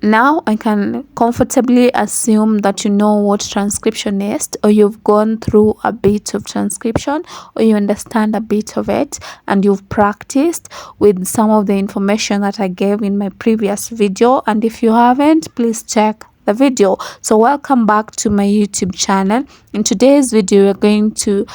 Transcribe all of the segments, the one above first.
Now I can comfortably assume that you know what transcription is, or you've gone through a bit of transcription, or you understand a bit of it, and you've practiced with some of the information that I gave in my previous video. And if you haven't, please check the video. So welcome back to my YouTube channel. In today's video, we're going to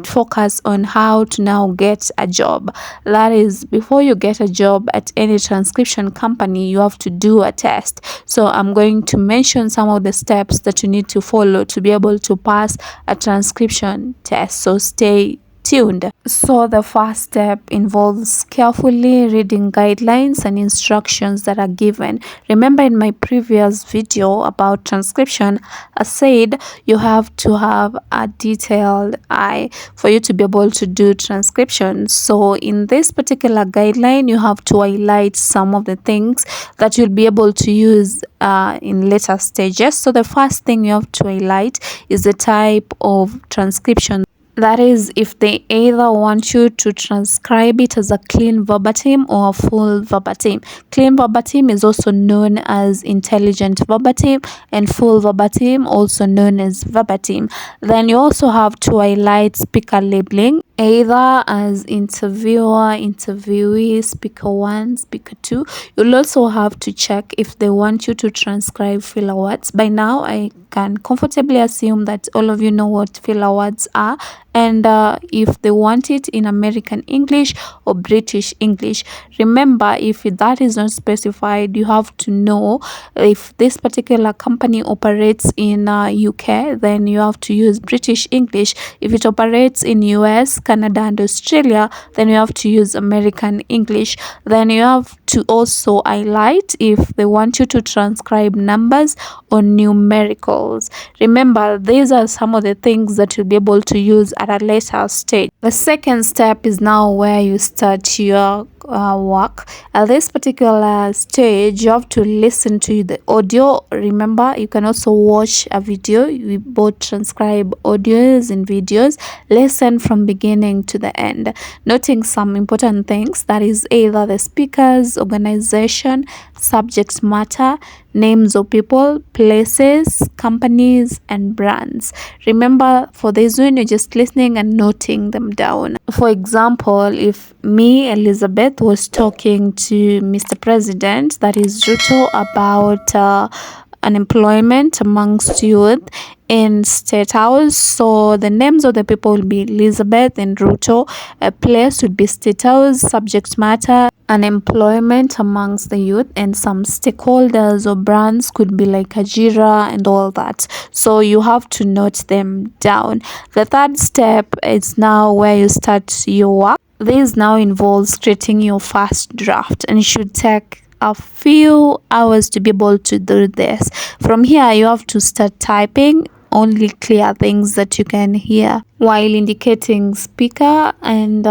focus on how to now get a job. That is, before you get a job at any transcription company, you have to do a test. So I'm going to mention some of the steps that you need to follow to be able to pass a transcription test. So stay tuned. So the first step involves carefully reading guidelines and instructions that are given. Remember, in my previous video about transcription, I said you have to have a detailed eye for you to be able to do transcription. So in this particular guideline, you have to highlight some of the things that you'll be able to use in later stages. So the first thing you have to highlight is the type of transcription. That is, if they either want you to transcribe it as a clean verbatim or a full verbatim. Clean verbatim is also known as intelligent verbatim, and full verbatim also known as verbatim. Then you also have to highlight speaker labeling, either as interviewer, interviewee, speaker 1, speaker 2. You'll also have to check if they want you to transcribe filler words. By now, I can comfortably assume that all of you know what filler words are, and if they want it in American English or British English. Remember, if that is not specified, you have to know if this particular company operates in UK, then you have to use British English. If it operates in US, Canada and Australia, then you have to use American English. Then you have to also highlight if they want you to transcribe numbers or numericals. Remember, these are some of the things that you'll be able to use at a later stage. The second step is now where you start your work. At this particular stage, you have to listen to the audio. Remember, you can also watch a video. We both transcribe audios and videos. Listen from beginning to the end, noting some important things, that is either the speakers, organization, subject matter, names of people, places, companies, and brands. Remember, for this one, you're just listening and noting them down. For example, if me, Elizabeth, was talking to Mr. President, that is Ruto, about unemployment amongst youth in State House, so the names of the people will be Elizabeth and Ruto. A place would be State House, subject matter, unemployment amongst the youth, and some stakeholders or brands could be like Ajira and all that. So you have to note them down. The third step is now where you start your work. This now involves creating your first draft, and it should take a few hours to be able to do this. From here, you have to start typing only clear things that you can hear while indicating speaker and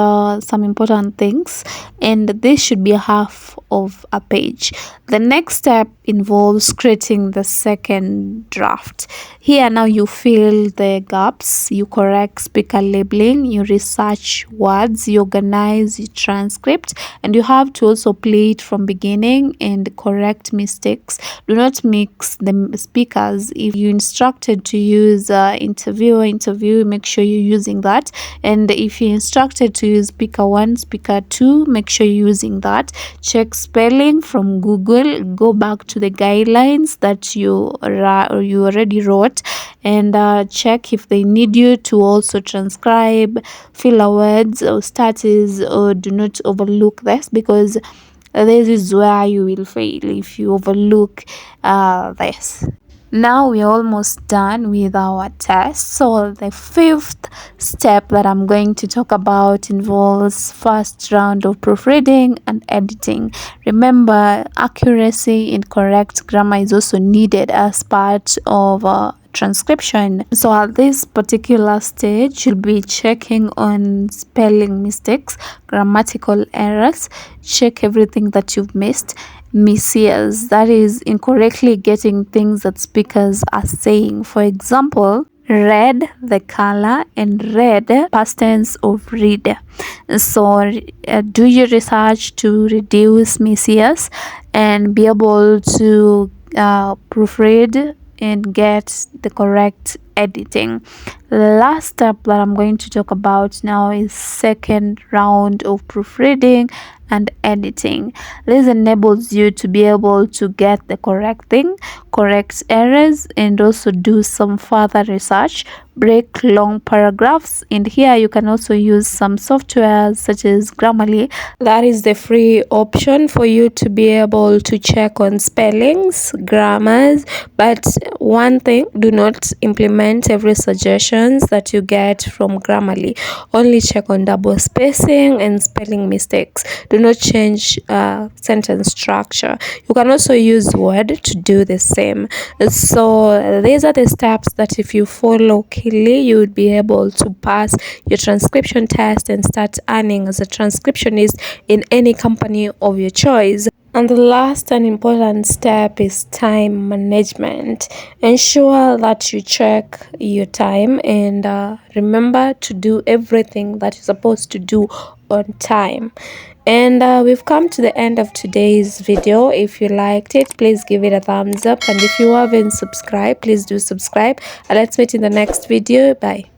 some important things, and this should be half of a page. The next step involves creating the second draft. Here now you fill the gaps, you correct speaker labeling, you research words, you organize your transcript, and you have to also play it from beginning and correct mistakes. Do not mix the speakers. If you instructed to use interview, make sure you're using that, and if you instructed to use speaker 1, speaker 2, make sure you're using that. Check spelling from Google, go back to the guidelines that you already wrote, and check if they need you to also transcribe filler words or status, or do not overlook this, because this is where you will fail if you overlook this. Now we're almost done with our test. So the fifth step that I'm going to talk about involves first round of proofreading and editing. Remember, accuracy in correct grammar is also needed as part of transcription. So at this particular stage, you'll be checking on spelling mistakes, grammatical errors, check everything that you've missed. Misses, that is incorrectly getting things that speakers are saying. For example, red, the color, and read, past tense of read. So do your research to reduce misses, and be able to proofread and get the correct editing. The last step that I'm going to talk about now is second round of proofreading and editing. This enables you to be able to get the correct thing, correct errors, and also do some further research, break long paragraphs. And here you can also use some softwares such as Grammarly. That is the free option for you to be able to check on spellings, grammars. But one thing, do not implement every suggestions that you get from Grammarly. Only check on double spacing and spelling mistakes. Do not change sentence structure. You can also use Word to do the same. So these are the steps that if you follow keenly, you would be able to pass your transcription test and start earning as a transcriptionist in any company of your choice. And the last and important step is time management. Ensure that you check your time and remember to do everything that you're supposed to do on time. And we've come to the end of today's video. If you liked it, please give it a thumbs up, and if you haven't subscribed, please do subscribe, and let's meet in the next video. Bye.